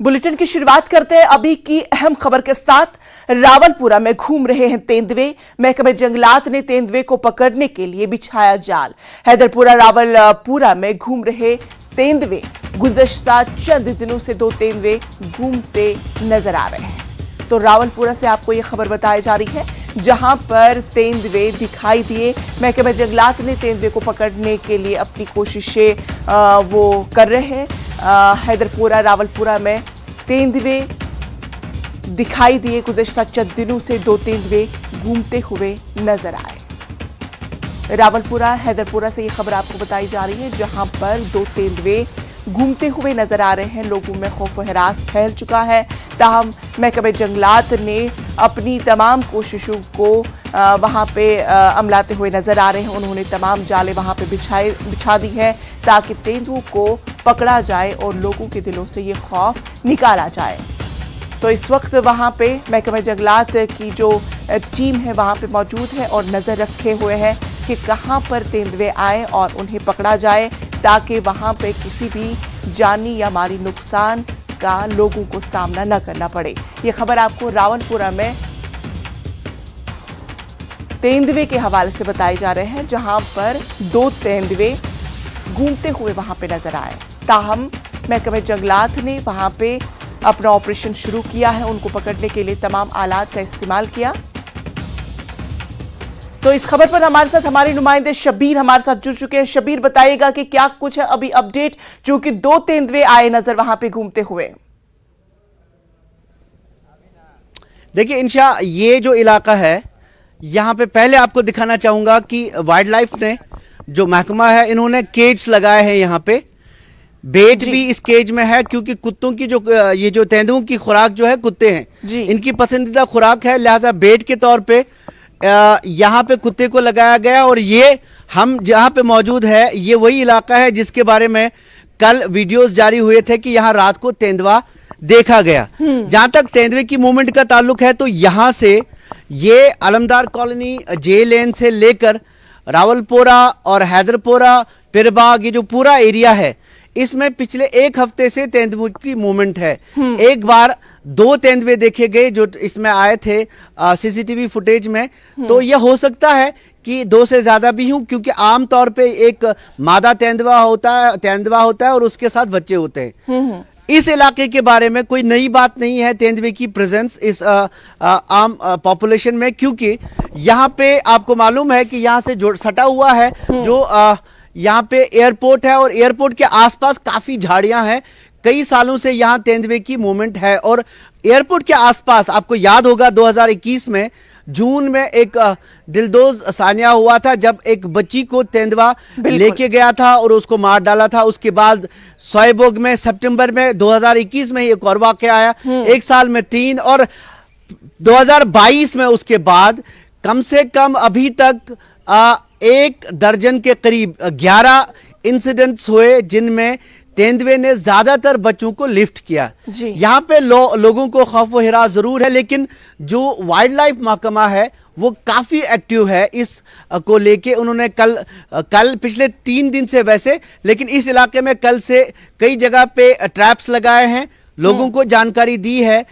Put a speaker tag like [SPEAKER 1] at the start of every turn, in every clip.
[SPEAKER 1] Bulletin की शुरुआत करते हैं अभी की अहम खबर के साथ। रावलपुरा में घूम रहे हैं तेंदुए। महकमे जंगलात ने तेंदुए को पकड़ने के लिए बिछाया जाल। हैदरपुरा रावलपुरा में घूम रहे तेंदुए। गुज़श्ता चंद दिनों से 2 तेंदुए घूमते नजर आ रहे हैं। तो रावलपुरा से आपको यह खबर बताई जा रही है, जहां पर तेंदुए दिखाई दिए। महकमे जंगलात ने तेंदुए को पकड़ने के लिए अपनी कोशिशें वो कर रहे हैं। हैदरपुरा रावलपुरा में तेंदुए दिखाई दिए। गुज़श्ता चंद दिनों से 2 तेंदुए घूमते हुए नजर आए। रावलपुरा हैदरपुरा से ये खबर आपको बताई जा रही है, जहां पर 2 तेंदुए घूमते हुए नजर आ रहे हैं। लोगों में खौफ व हरास फैल चुका है। ताहम महकमे जंगलात ने अपनी तमाम कोशिशों को वहां पे अमलाते हुए नजर आ रहे हैं। उन्होंने तमाम जाले वहां पे बिछा दी है ताकि तेंदुओं को पकड़ा जाए और लोगों के दिलों से ये खौफ निकाला जाए। तो इस वक्त वहां पे महकमे जंगलात की जो टीम है वहां पे मौजूद है और नजर रखे हुए है कि कहां पर तेंदुए आए और उन्हें पकड़ा जाए, ताकि वहां पे किसी भी जानी या माली नुकसान का लोगों को सामना न करना पड़े। ये खबर आपको रावलपुरा में तेंदुए के हवाले से बताए जा रहे हैं, जहां पर 2 तेंदुए घूमते हुए वहां पे नजर आए। ताहम महकमे जंगलात ने वहां पे अपना ऑपरेशन शुरू किया है। उनको पकड़ने के लिए तमाम आलात का इस्तेमाल किया। तो इस खबर पर हमारे साथ हमारे नुमाइंदे शबीर हमारे साथ जुड़ चुके हैं। शबीर, बताइएगा कि क्या कुछ है अभी अपडेट, क्योंकि 2 तेंदुए आए नजर वहां पे घूमते हुए।
[SPEAKER 2] देखिए इंशा, ये जो इलाका है यहाँ पे पहले आपको दिखाना चाहूंगा कि वाइल्ड लाइफ ने जो महकमा है, इन्होंने केज लगाए हैं। यहाँ पे बेट भी इस केज में है, क्योंकि कुत्तों की जो ये जो तेंदुओं की खुराक जो है कुत्ते हैं, इनकी पसंदीदा खुराक है। लिहाजा बेट के तौर पे यहाँ पे कुत्ते को लगाया गया। और ये हम जहाँ पे मौजूद है, ये वही इलाका है जिसके बारे में कल वीडियोस जारी हुए थे कि यहाँ रात को तेंदुआ देखा गया। जहां तक तेंदुए की मूवमेंट का ताल्लुक है, तो यहाँ से ये अलमदार कॉलोनी, जे लेन से लेकर रावलपुरा और हैदरपुरा, पिरबाग, ये जो पूरा एरिया है, इसमें पिछले 1 हफ्ते से तेंदुओं की मूवमेंट है। एक बार 2 तेंदुए देखे गए जो इसमें आए थे सीसीटीवी फुटेज में। तो यह हो सकता है कि 2 से ज्यादा भी हूं, क्योंकि आमतौर पे एक मादा तेंदुआ होता है और उसके साथ बच्चे होते हैं। इस इलाके के बारे में कोई नई बात नहीं है तेंदुए की प्रेजेंस इस आम पॉपुलेशन में, क्योंकि यहाँ पे आपको मालूम है कि यहाँ से जो सटा हुआ है जो यहाँ पे एयरपोर्ट है, और एयरपोर्ट के आसपास काफी झाड़ियां हैं। कई सालों से यहाँ तेंदुए की मूवमेंट है। और एयरपोर्ट के आसपास आपको याद होगा 2021 में जून में एक दिलदोज सानिया हुआ था, जब एक बच्ची को तेंदुआ लेके गया था और उसको मार डाला था। उसके बाद सोएबोग में सितंबर में 2021 में एक और वाकया आया, 1 साल में 3, और 2022 में उसके बाद कम से कम अभी तक 1 दर्जन के करीब 11 इंसिडेंट्स हुए, जिनमें तेंदुए ने ज्यादातर बच्चों को लिफ्ट किया। यहाँ पे लोगों को खौफ व हिरास जरूर है, लेकिन जो वाइल्ड लाइफ महकमा है वो काफी एक्टिव है इस को लेके। उन्होंने कल पिछले 3 दिन से वैसे, लेकिन इस इलाके में कल से कई जगह पे ट्रैप्स लगाए हैं, लोगों को जानकारी दी है।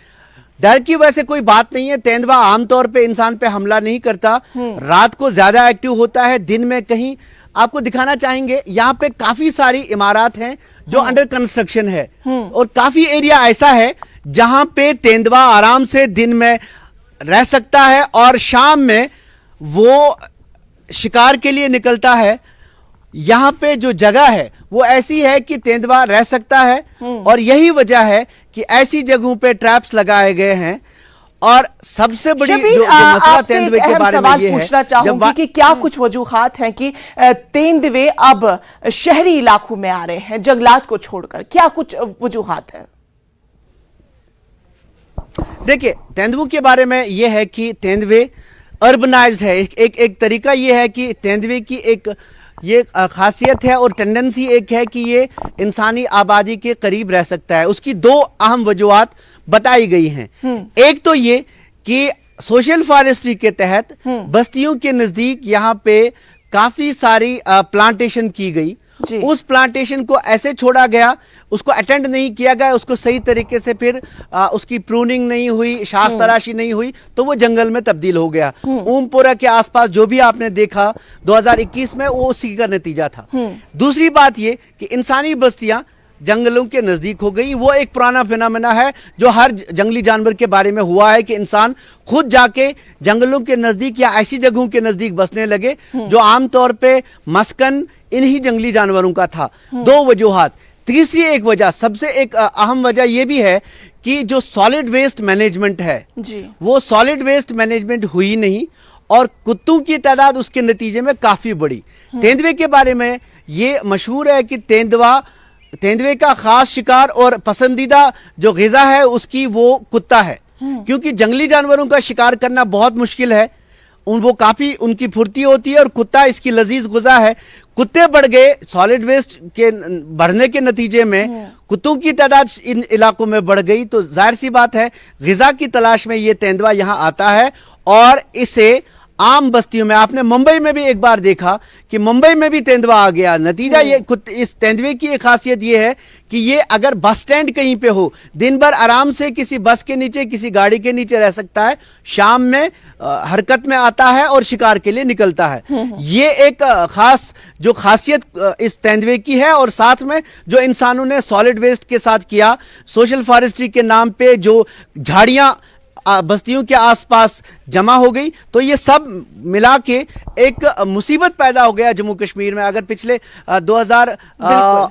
[SPEAKER 2] डर की वैसे कोई बात नहीं है। तेंदुआ आमतौर पे इंसान पे हमला नहीं करता, रात को ज्यादा एक्टिव होता है, दिन में कहीं। आपको दिखाना चाहेंगे, यहाँ पे काफी सारी इमारत हैं जो अंडर कंस्ट्रक्शन है, और काफी एरिया ऐसा है जहां पे तेंदुआ आराम से दिन में रह सकता है और शाम में वो शिकार के लिए निकलता है। यहाँ पे जो जगह है वो ऐसी है कि तेंदुआ रह सकता है, और यही वजह है कि ऐसी जगहों पे ट्रैप्स लगाए गए हैं। और सबसे बड़ी जो मसला तेंदुए के बारे में ये
[SPEAKER 1] पूछना चाहूंगी कि क्या कुछ वजूहात हैं कि तेंदुए अब शहरी इलाकों में आ रहे हैं जंगलात को छोड़कर, क्या कुछ वजूहात है?
[SPEAKER 2] देखिए, तेंदुओं के बारे में यह है कि तेंदुए अर्बनाइज्ड है। एक तरीका यह है कि तेंदुए की एक ये खासियत है और टेंडेंसी एक है कि ये इंसानी आबादी के करीब रह सकता है। उसकी 2 अहम वजूहात बताई गई हैं। एक तो ये कि सोशल फॉरेस्ट्री के तहत बस्तियों के नजदीक यहाँ पे काफी सारी प्लांटेशन की गई,
[SPEAKER 1] जी।
[SPEAKER 2] उस प्लांटेशन को ऐसे छोड़ा गया, उसको अटेंड नहीं किया गया, उसको सही तरीके से फिर उसकी प्रूनिंग नहीं हुई, शाख तराशी नहीं हुई, तो वो जंगल में तब्दील हो गया। ओमपुरा के आसपास जो भी आपने देखा 2021 में, वो उसी का नतीजा था। दूसरी बात ये कि इंसानी बस्तियां जंगलों के नजदीक हो गई। वो एक पुराना फिनोमेना है जो हर जंगली जानवर के बारे में हुआ है कि इंसान खुद जाके जंगलों के नजदीक या ऐसी जगहों के नजदीक बसने लगे जो आमतौर पे मस्कन इन्हीं जंगली जानवरों का था। दो वजूहात। तीसरी एक वजह, सबसे एक अहम वजह यह भी है कि जो सॉलिड वेस्ट मैनेजमेंट है
[SPEAKER 1] जी।
[SPEAKER 2] वो सॉलिड वेस्ट मैनेजमेंट हुई नहीं, और कुत्तों की तादाद उसके नतीजे में काफी बढ़ी। तेंदुए के बारे में ये मशहूर है कि तेंदुए का खास शिकार और पसंदीदा जो ग़िज़ा है उसकी वो कुत्ता है, क्योंकि जंगली जानवरों का शिकार करना बहुत मुश्किल है। वो काफी उनकी फुर्ती होती है, और कुत्ता इसकी लजीज ग़िज़ा है। कुत्ते बढ़ गए, सॉलिड वेस्ट के बढ़ने के नतीजे में कुत्तों की तादाद इन इलाकों में बढ़ गई, तो जाहिर सी बात है ग़िज़ा की तलाश में ये तेंदुआ यहां आता है। और इसे आम बस्तियों में, आपने मुंबई में भी एक बार देखा कि मुंबई में भी तेंदुआ आ गया। नतीजा ये, इस तेंदुए की एक खासियत ये है कि ये अगर बस स्टैंड कहीं पे हो, दिन भर आराम से किसी बस के नीचे, किसी गाड़ी के नीचे रह सकता है, शाम में हरकत में आता है और शिकार के लिए निकलता है। ये एक खास जो खासियत इस तेंदुए की है। और साथ में जो इंसानों ने सॉलिड वेस्ट के साथ किया, सोशल फॉरेस्ट्री के नाम पे जो झाड़ियां बस्तियों के आसपास जमा हो गई, तो ये सब मिला के एक मुसीबत पैदा हो गया जम्मू कश्मीर में। अगर पिछले 2000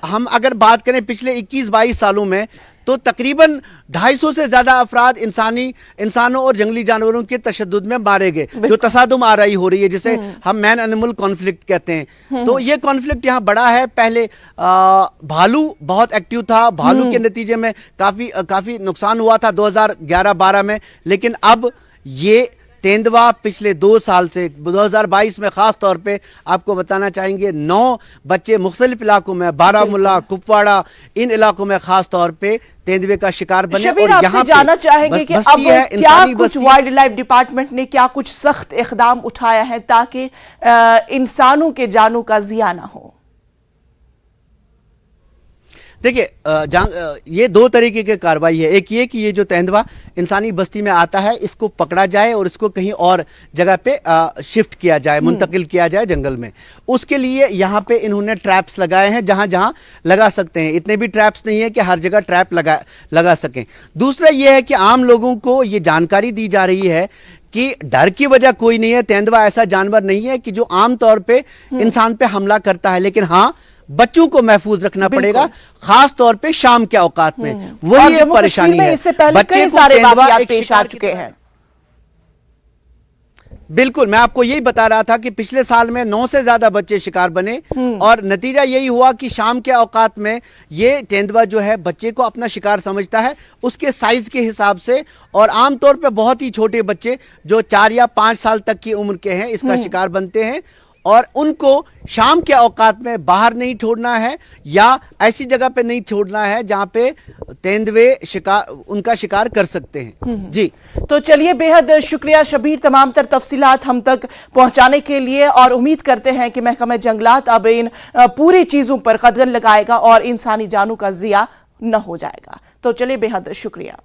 [SPEAKER 2] हम अगर बात करें पिछले 21-22 सालों में, तो तकरीबन 250 से ज्यादा अफराद इंसानों और जंगली जानवरों के तशद्दुद में मारे गए, जो तसादुम आराई हो रही है, जिसे हम मैन एनिमल कॉन्फ्लिक्ट कहते हैं। तो ये कॉन्फ्लिक्ट यहाँ बड़ा है। पहले भालू बहुत एक्टिव था, भालू के नतीजे में काफी नुकसान हुआ था 2011-12 में, लेकिन अब ये तेंदुआ पिछले 2 साल से 2022 में खास तौर पे आपको बताना चाहेंगे 9 बच्चे मुख्तलिफ इलाकों में, बारामूला, कुपवाड़ा, इन इलाकों में खास तौर पे तेंदुए का शिकार बने।
[SPEAKER 1] शबीर,
[SPEAKER 2] और
[SPEAKER 1] आपसे जानना चाहेंगे कि अब क्या कुछ वाइल्ड लाइफ डिपार्टमेंट ने क्या कुछ सख्त इकदाम उठाया है ताकि इंसानों के जानों का जिया ना हो?
[SPEAKER 2] देखिए, ये 2 तरीके की कार्रवाई है। एक ये कि ये जो तेंदुआ इंसानी बस्ती में आता है, इसको पकड़ा जाए और इसको कहीं और जगह पे शिफ्ट किया जाए, मुंतकिल किया जाए जंगल में। उसके लिए यहाँ पे इन्होंने ट्रैप्स लगाए हैं जहां जहां लगा सकते हैं। इतने भी ट्रैप्स नहीं है कि हर जगह ट्रैप लगा सकें। दूसरा ये है कि आम लोगों को ये जानकारी दी जा रही है कि डर की वजह कोई नहीं है। तेंदुआ ऐसा जानवर नहीं है कि जो आमतौर पे इंसान पे हमला करता है, लेकिन हाँ, बच्चों को महफूज रखना पड़ेगा, खास तौर पे शाम के औकात में। वही एक परेशानी है।
[SPEAKER 1] इससे पहले कई सारे वाकयात पेश आ चुके हैं।
[SPEAKER 2] बिल्कुल, मैं आपको यही बता रहा था कि पिछले साल में 9 से ज्यादा बच्चे शिकार बने, और नतीजा यही हुआ कि शाम के औकात में ये तेंदुआ जो है बच्चे को अपना शिकार समझता है, उसके साइज के हिसाब से। और आमतौर पे बहुत ही छोटे बच्चे जो 4 या 5 साल तक की उम्र के हैं, इसका शिकार बनते हैं। और उनको शाम के औकात में बाहर नहीं छोड़ना है, या ऐसी जगह पे नहीं छोड़ना है जहां पे तेंदुए उनका शिकार कर सकते हैं। जी,
[SPEAKER 1] तो चलिए, बेहद शुक्रिया शबीर तमाम तर तफसीलात हम तक पहुंचाने के लिए, और उम्मीद करते हैं कि महकमा जंगलात अब इन पूरी चीजों पर कदम लगाएगा और इंसानी जानों का जिया न हो जाएगा। तो चलिए, बेहद शुक्रिया।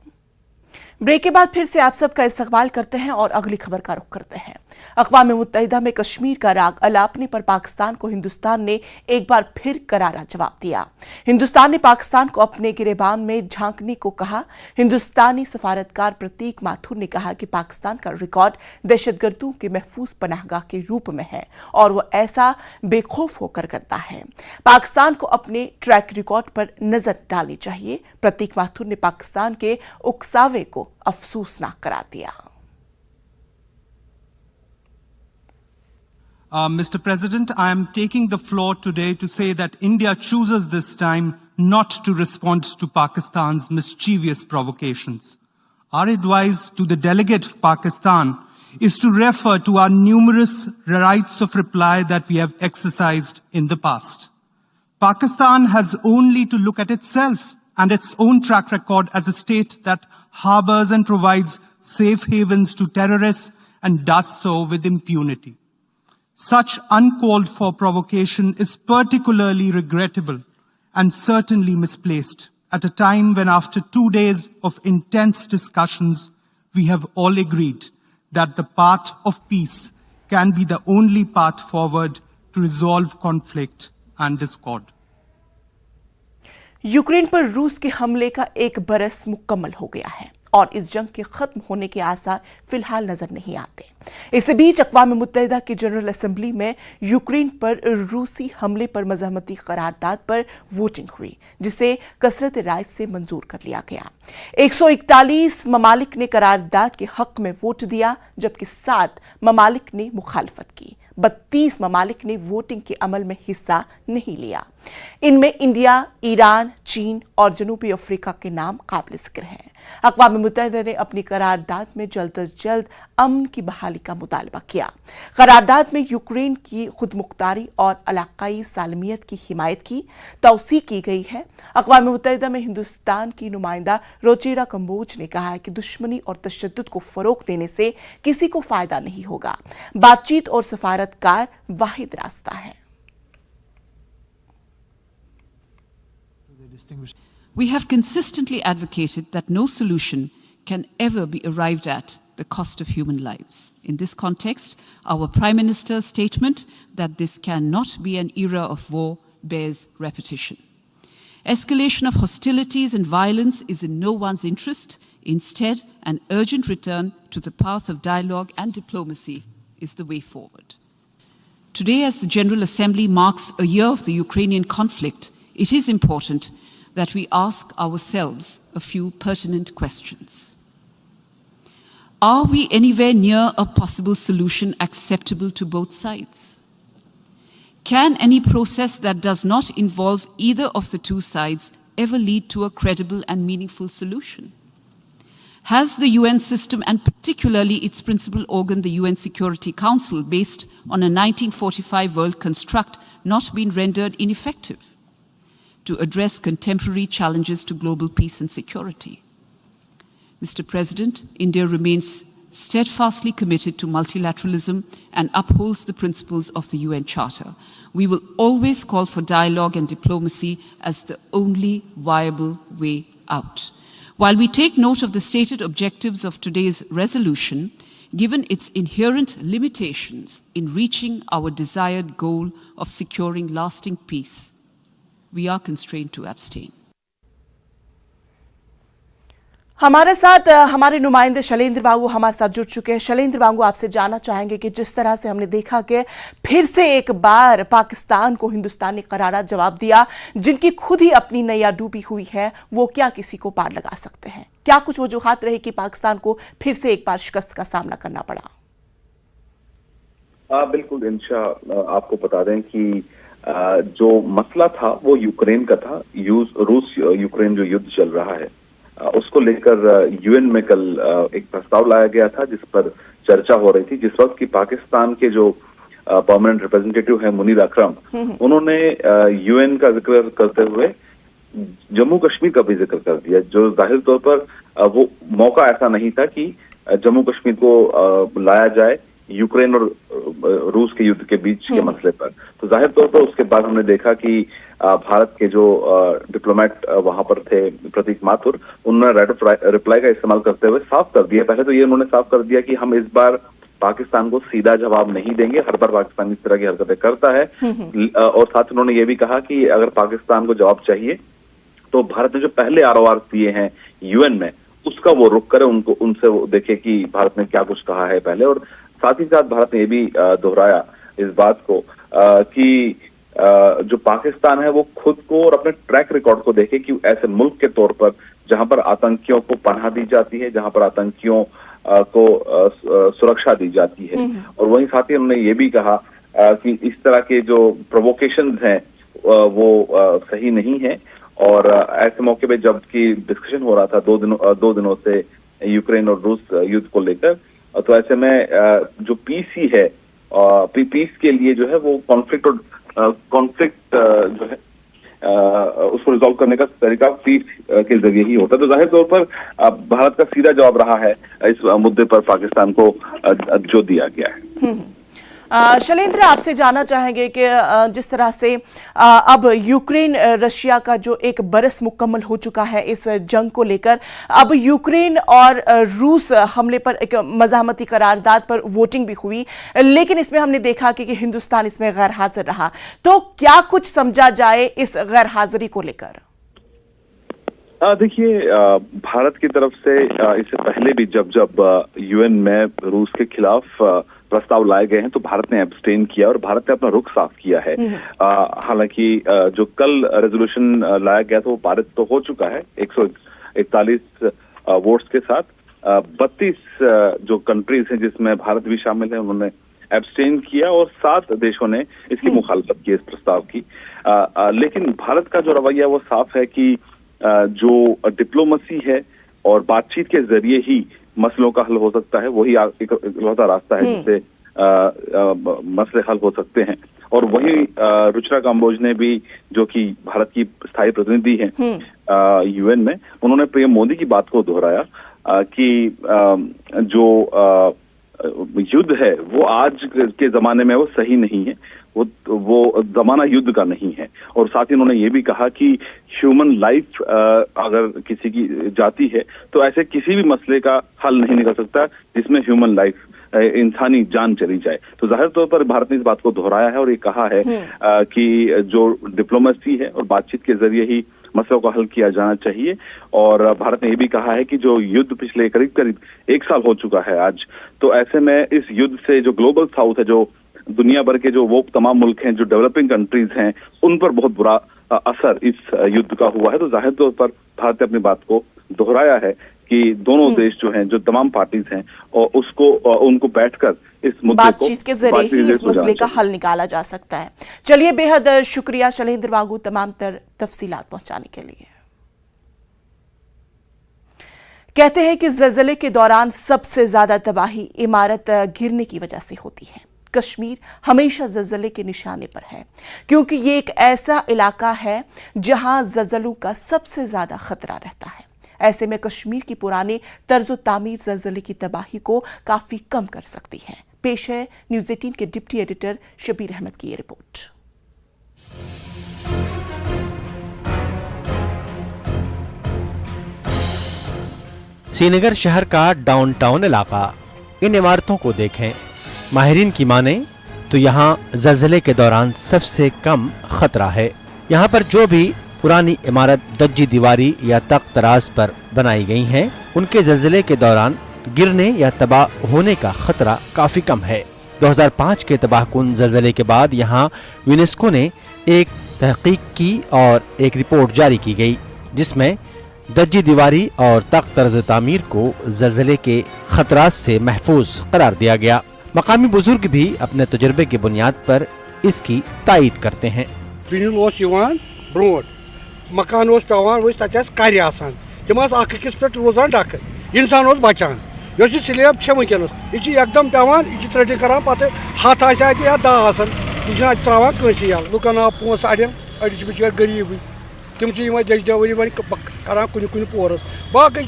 [SPEAKER 1] ब्रेक के बाद फिर से आप सबका इस्तकबाल करते हैं और अगली खबर का रुख करते हैं। अक़वाम मुत्तहिदा में कश्मीर का राग अलापने पर पाकिस्तान को हिंदुस्तान ने एक बार फिर करारा जवाब दिया। हिंदुस्तान ने पाकिस्तान को अपने गिरेबान में झांकने को कहा। हिंदुस्तानी सफारतकार प्रतीक माथुर ने कहा कि पाकिस्तान का रिकॉर्ड दहशतगर्दों के महफूज पनाहगाह के रूप में है और वो ऐसा बेखौफ होकर करता है। पाकिस्तान को अपने ट्रैक रिकॉर्ड पर नजर डालनी चाहिए। प्रतीक माथुर ने पाकिस्तान के उकसावे को अफसोसनाक करार दिया।
[SPEAKER 3] Mr. President, I am taking the floor today to say that India chooses this time not to respond to Pakistan's mischievous provocations. Our advice to the delegate of Pakistan is to refer to our numerous rights of reply that we have exercised in the past. Pakistan has only to look at itself and its own track record as a state that harbors and provides safe havens to terrorists and does so with impunity. Such uncalled for provocation is particularly regrettable and certainly misplaced at a time when, after 2 days of intense discussions, we have all agreed that the path of peace can be the only path forward to resolve conflict and discord.
[SPEAKER 1] Ukraine पर रूस के हमले का 1 बरस मुकम्मल हो गया है और इस जंग के खत्म होने के आसार फिलहाल नजर नहीं आते। इस बीच अक़वाम मुत्तहिदा की जनरल असेंबली में यूक्रेन पर रूसी हमले पर मज़ाहमती करारदाद पर वोटिंग हुई, जिसे कसरत राय से मंजूर कर लिया गया। 141 ममालिक ने करारदाद के हक में वोट दिया, जबकि 7 ममालिक ने मुखालफत की। 32 ममालिक ने वोटिंग के अमल में हिस्सा नहीं लिया। इनमें इंडिया, ईरान, चीन और जनूबी अफ्रीका के नाम काबिल जिक्र हैं। अक़वाम मुत्तहिदा ने अपनी करारदाद में जल्द अज जल्द अमन की बहाली का मुतालबा किया। करारदाद में यूक्रेन की खुदमुख्तारी और इलाकाई सालमियत की हिमायत की तौसीक की गई है। अक़वाम मुत्तहिदा में हिंदुस्तान की नुमाइंदा रोचेरा कंबोज ने कहा है कि दुश्मनी और तशद्दुद को फ़रोग़ देने से किसी को फ़ायदा नहीं होगा। बातचीत और सफारतकार वाहिद रास्ता है।
[SPEAKER 4] We have consistently advocated that no solution can ever be arrived at the cost of human lives. In this context, our Prime Minister's statement that this cannot be an era of war bears repetition. Escalation of hostilities and violence is in no one's interest. Instead, an urgent return to the path of dialogue and diplomacy is the way forward. Today, as the General Assembly marks a year of the Ukrainian conflict, it is important that we ask ourselves a few pertinent questions. Are we anywhere near a possible solution acceptable to both sides? Can any process that does not involve either of the two sides ever lead to a credible and meaningful solution? Has the UN system, and particularly its principal organ, the UN Security Council, based on a 1945 world construct, not been rendered ineffective to address contemporary challenges to global peace and security? Mr. President, India remains steadfastly committed to multilateralism and upholds the principles of the UN Charter. We will always call for dialogue and diplomacy as the only viable way out. While we take note of the stated objectives of today's resolution, given its inherent limitations in reaching our desired goal of securing lasting peace, we are constrained to abstain.
[SPEAKER 1] हमारे साथ हमारे नुमाइंदे शैलेंद्र वांगू हमारे साथ जुड़ चुके हैं। शैलेंद्र वांगू, आपसे जानना चाहेंगे कि जिस तरह से हमने देखा कि फिर से एक बार पाकिस्तान को हिंदुस्तान ने करारा जवाब दिया, जिनकी खुद ही अपनी नैया डूबी हुई है, वो क्या किसी को पार लगा सकते हैं? क्या कुछ वजूहात रही कि पाकिस्तान को फिर से एक बार शिकस्त का सामना करना पड़ा?
[SPEAKER 5] बिल्कुल इंशा, आपको बता दें कि जो मसला था वो यूक्रेन का था। रूस यूक्रेन जो युद्ध चल रहा है उसको लेकर यूएन में कल एक प्रस्ताव लाया गया था, जिस पर चर्चा हो रही थी। जिस वक्त की पाकिस्तान के जो परमानेंट रिप्रेजेंटेटिव है मुनीर अकरम, उन्होंने यूएन का जिक्र करते हुए जम्मू कश्मीर का भी जिक्र कर दिया, जो जाहिर तौर पर वो मौका ऐसा नहीं था कि जम्मू कश्मीर को लाया जाए यूक्रेन और रूस के युद्ध के बीच के मसले पर। तो जाहिर तौर पर उसके बाद हमने देखा कि भारत के जो डिप्लोमेट वहां पर थे, प्रतीक माथुर, उन्होंने राइट ऑफ रिप्लाई का इस्तेमाल करते हुए साफ कर दिया। पहले तो ये उन्होंने साफ कर दिया कि हम इस बार पाकिस्तान को सीधा जवाब नहीं देंगे। हर बार पाकिस्तान इस तरह की हरकतें करता है। और साथ उन्होंने ये भी कहा कि अगर पाकिस्तान को जवाब चाहिए तो भारत ने जो पहले आरओआर दिए हैं यूएन में, उसका वो रुख करे, उनसे वो देखे कि भारत ने क्या कुछ कहा है पहले। और साथ ही साथ भारत ने ये भी दोहराया इस बात को कि जो पाकिस्तान है वो खुद को और अपने ट्रैक रिकॉर्ड को देखे कि ऐसे मुल्क के तौर पर जहां पर आतंकियों को पनाह दी जाती है, जहां पर आतंकियों को सुरक्षा दी जाती है। और वहीं साथ ही उन्होंने ये भी कहा कि इस तरह के जो प्रोवोकेशंस हैं वो सही नहीं है। और ऐसे मौके पे जबकि डिस्कशन हो रहा था दो दिनों से यूक्रेन और रूस युद्ध को लेकर, तो ऐसे में जो पीस ही है, पीस के लिए जो है वो कॉन्फ्लिक्ट जो है उसको रिजॉल्व करने का तरीका पीस के जरिए ही होता है। तो जाहिर तौर पर भारत का सीधा जवाब रहा है इस मुद्दे पर पाकिस्तान को जो दिया गया है।
[SPEAKER 1] शैलेंद्र, आपसे जानना चाहेंगे कि जिस तरह से अब यूक्रेन रशिया का जो एक बरस मुकम्मल हो चुका है इस जंग को लेकर, अब यूक्रेन और रूस हमले पर एक मज़ाहमती करारदाद पर वोटिंग भी हुई, लेकिन इसमें हमने देखा कि हिंदुस्तान इसमें गैर हाजिर रहा। तो क्या कुछ समझा जाए इस गैर हाजिरी को लेकर?
[SPEAKER 5] देखिए, भारत की तरफ से इससे पहले भी जब यूएन में रूस के खिलाफ प्रस्ताव लाए गए हैं तो भारत ने एब्सटेन किया और भारत ने अपना रुख साफ किया है। हालांकि जो कल रेजोल्यूशन लाया गया था वो पारित तो हो चुका है 141 वोट्स के साथ। 32 जो कंट्रीज हैं जिसमें भारत भी शामिल है उन्होंने एब्सटेन किया और 7 देशों ने इसकी मुखालफत की, इस प्रस्ताव की। लेकिन भारत का जो रवैया वो साफ है कि जो डिप्लोमेसी है और बातचीत के जरिए ही मसलों का हल हो सकता है, वही एक इकलौता रास्ता है जिससे मसले हल हो सकते हैं। और वही रुचिरा काम्बोज ने भी, जो कि भारत की स्थायी प्रतिनिधि हैं यूएन में, उन्होंने पीएम मोदी की बात को दोहराया कि जो युद्ध है वो आज के जमाने में वो सही नहीं है, वो जमाना युद्ध का नहीं है। और साथ ही उन्होंने ये भी कहा कि ह्यूमन लाइफ अगर किसी की जाती है तो ऐसे किसी भी मसले का हल नहीं निकल सकता जिसमें ह्यूमन लाइफ, इंसानी जान चली जाए। तो जाहिर तौर पर भारत ने इस बात को दोहराया है और ये कहा है कि जो डिप्लोमेसी है और बातचीत के जरिए ही मसलों का हल किया जाना चाहिए। और भारत ने यह भी कहा है कि जो युद्ध पिछले करीब 1 साल हो चुका है आज, तो ऐसे में इस युद्ध से जो ग्लोबल साउथ है, जो दुनिया भर के जो वो तमाम मुल्क हैं जो डेवलपिंग कंट्रीज हैं, उन पर बहुत बुरा असर इस युद्ध का हुआ है। तो जाहिर तौर पर भारत ने अपनी बात को दोहराया है कि दोनों देश जो हैं, जो तमाम पार्टीज हैं, और उनको बैठकर इस मुद्दे को
[SPEAKER 1] बातचीत के जरिए ही इस मसले का हल निकाला जा सकता है। चलिए, बेहद शुक्रिया शैलेंद्र वांगू तमाम तफसीलात पहुंचाने के लिए। कहते हैं कि ज़लज़ले के दौरान सबसे ज्यादा तबाही इमारत गिरने की वजह से होती है। कश्मीर हमेशा ज़लज़ले के निशाने पर है क्योंकि ये एक ऐसा इलाका है जहां ज़लज़लों का सबसे ज्यादा खतरा रहता है। ऐसे में कश्मीर की पुरानी तर्ज तामीर ज़लज़ले की तबाही को काफी कम कर सकती है। पेश है न्यूज़ 18 के डिप्टी एडिटर शबीर अहमद की ये रिपोर्ट।
[SPEAKER 6] श्रीनगर शहर का डाउनटाउन इलाका, इन इमारतों को देखें। माहिरीन की माने तो यहाँ ज़लज़ले के दौरान सबसे कम खतरा है। यहाँ पर जो भी पुरानी इमारत दज्जी दीवारी या तख्त तराज पर बनाई गई हैं, उनके ज़लज़ले के दौरान गिरने या तबाह होने का खतरा काफी कम है। 2005 के तबाहकुन ज़लज़ले के बाद यहाँ यूनेस्को ने एक तहकीक की और एक रिपोर्ट जारी की गई जिसमें दज्जी दीवारी और तख्त तर्ज तामीर को ज़लज़ले के खतरात से महफूज करार दिया गया। मकामी बुजुर्ग भी अपने तजुर्बे की बुनियाद पर इसकी तायीद करते हैं।
[SPEAKER 7] मकान कार्य आसान, तम अकिस पे रोजान डक, इंसान बचान। स्लेब वनकस यह एकदम पेवान, यह त्रटि कर पे हथ या दा यह त्रावान कंसी यल। लुकन आव पोस अड़न, अड़ि बिचार गरीब, तम दज दवरी वन कर कुन पोरस। बाकी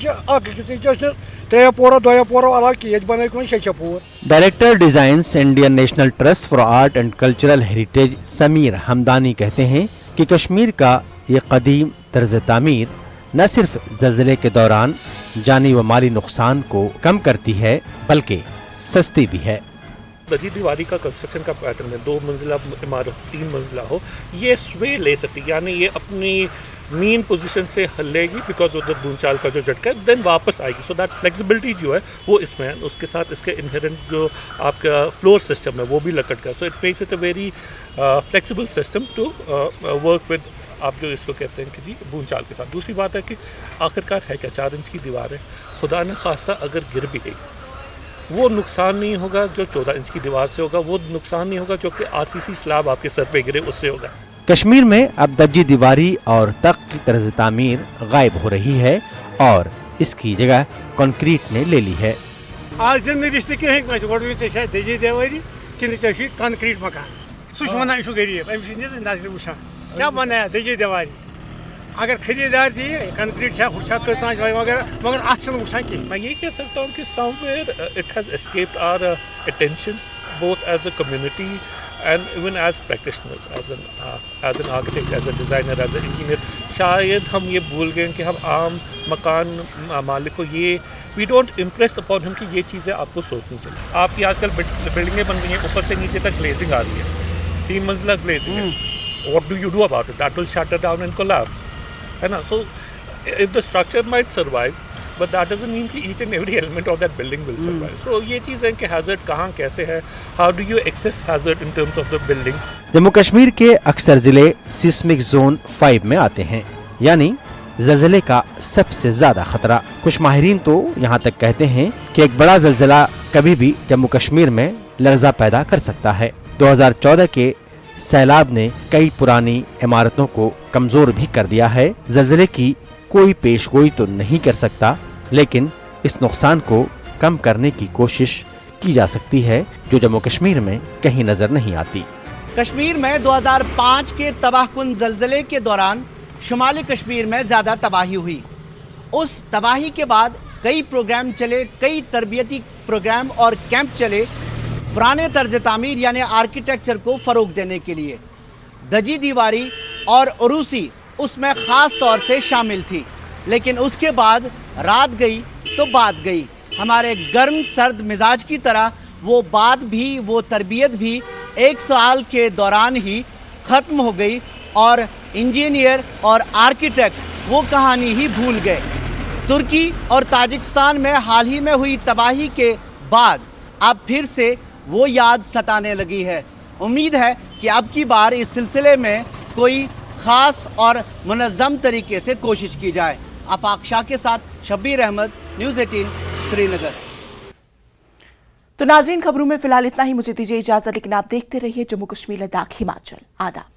[SPEAKER 7] 3 पोर 2 पोर अलाव की बन 6 पोर।
[SPEAKER 6] Director designs Indian National Trust for Art and Cultural Heritage Samir Hamdani कहते हैं कि कश्मीर का ये कदीम तर्ज तामीर न सिर्फ ज़लज़ले के दौरान जानी व माली नुकसान को कम करती है बल्कि सस्ती भी है।
[SPEAKER 8] दज्जी दीवारी का कंस्ट्रक्शन का पैटर्न है, 2 मंजिला इमारत 3 मंजिला हो, ये स्वे ले सकती है, यानी ये अपनी मेन पोजीशन से हलेगी बिकॉज उधर भूचाल का जो झटका है, देन वापस आएगी। सो दैट फ्लेक्सिबिलिटी जो है वो इसमें है। उसके साथ इसके इनहेरेंट जो आपका फ्लोर सिस्टम है वो भी लकड़ का, so it makes it a very flexible system to work with, आप जो इसको कहते हैं कि जी भूचाल के साथ। दूसरी बात है कि आखिरकार है क्या, 4 इंच की दीवार है, खुदा न खास्ता अगर गिर भी गई वो नुकसान नहीं होगा जो 14 इंच की दीवार से होगा, वो नुकसान नहीं होगा जो कि आरसीसी स्लैब आपके सर पे गिरे उससे होगा।
[SPEAKER 6] कश्मीर में अब दज्जी दीवारी और तख्त की तर्ज तामीर गायब हो रही है और इसकी जगह कंक्रीट ने ले ली है।
[SPEAKER 7] आज दिन में रिश्ते के हैं दज्जी दीवारी कि कंक्रीट मकान सुना गरीब नजर वुचान क्या बनाया दज्जी दीवारी। अगर खरीदार थी कंक्रीट वगैरह मगर वुचान कहीं।
[SPEAKER 8] मैं ये कह सकता हूँ कि somewhere it has escaped our attention both as a community and even as practitioners, as an architect, as a designer, as an engineer. शायद हम ये भूल गए कि हम आम मकान मालिक को ये we don't impress upon him कि ये चीज़ें आपको सोचनी चाहिए. आपकी आजकल बिल्डिंगें बन गई हैं, ऊपर से नीचे तक ग्लेजिंग आ रही है, 3 मंजिला ग्लेजिंग है. What do you do about it? That will shatter down and collapse. है ना? So if the structure might survive, but that doesn't mean कि each and every element of that building will survive. So ये चीज़ है कि hazard कहाँ कैसे है, how do you access hazard in terms of the building.
[SPEAKER 6] Jammu Kashmir के अक्सर जिले सिस्मिक जोन 5 में आते हैं, यानी जलजले का सबसे ज्यादा खतरा। कुछ माहिरीन तो यहाँ तक कहते हैं कि एक बड़ा जलजला कभी भी जम्मू कश्मीर में लर्जा पैदा कर सकता है। 2014 के सैलाब ने कई पुरानी इमारतों को कमजोर भी कर दिया है। जलजले की कोई पेशगोई तो नहीं कर सकता, लेकिन इस नुकसान को कम करने की कोशिश की जा सकती है, जो जम्मू कश्मीर में कहीं नजर नहीं आती।
[SPEAKER 2] कश्मीर में 2005 के तबाहकुन जलजले के दौरान शुमाली कश्मीर में ज़्यादा तबाही हुई। उस तबाही के बाद कई प्रोग्राम चले, कई तरबियती प्रोग्राम और कैंप चले पुराने तर्ज तामीर यानी आर्किटेक्चर को फ़रोग देने के लिए। दजी दीवारी और उरूसी उसमें ख़ास तौर से शामिल थी, लेकिन उसके बाद रात गई तो बात गई। हमारे गर्म सर्द मिजाज की तरह वो बात भी, वो तरबियत भी 1 साल के दौरान ही ख़त्म हो गई और इंजीनियर और आर्किटेक्ट वो कहानी ही भूल गए। तुर्की और ताजिकिस्तान में हाल ही में हुई तबाही के बाद अब फिर से वो याद सताने लगी है। उम्मीद है कि अब की बार इस सिलसिले में कोई ख़ास और मुनज़्ज़म तरीके से कोशिश की जाए। आफाक शाह के साथ शब्बीर अहमद, न्यूज़ 18 श्रीनगर।
[SPEAKER 1] तो नाज़रीन, खबरों में फिलहाल इतना ही। मुझे दीजिए इजाजत, लेकिन आप देखते रहिए जम्मू कश्मीर लद्दाख हिमाचल। आदाब।